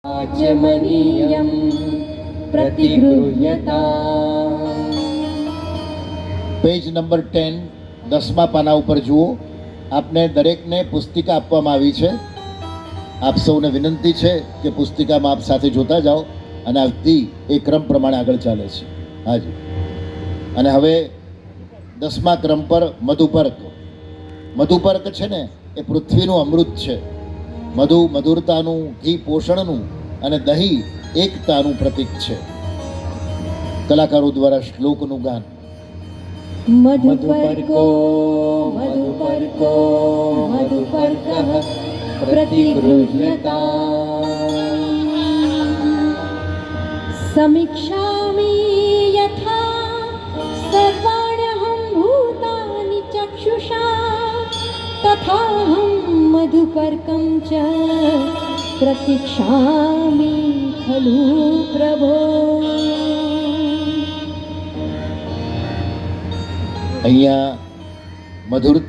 आचमनीयं प्रतिगृह्यता। Page number 10 10મા પાના ઉપર જુઓ. આપને દરેકને પુસ્તિકા આપવામાં આવી છે. આપ સૌને વિનંતી છે કે પુસ્તિકામાં આપ સાથે જોતા જાઓ અને આ વ્યક્તિ એ ક્રમ પ્રમાણે આગળ ચાલે છે. હાજી. અને હવે 10મા ક્રમ પર મધુપર્ક. મધુપર્ક છે ને એ પૃથ્વીનું અમૃત છે. મધુ મધુરતાનું, ઘી પોષણનું અને દહીં એકતાનું પ્રતીક છે. કલાકારો દ્વારા શ્લોકનું ગાન. मधुपर्को मधुपर्को मधुपर्कः प्रतिगृह्यता। समीक्षामि यथा सर्वाण्यहं भूतानि चक्षुषा तथाहं मधुपर्कं च प्रतीक्षामि खलु प्रभो। અહીંયા મધુરતા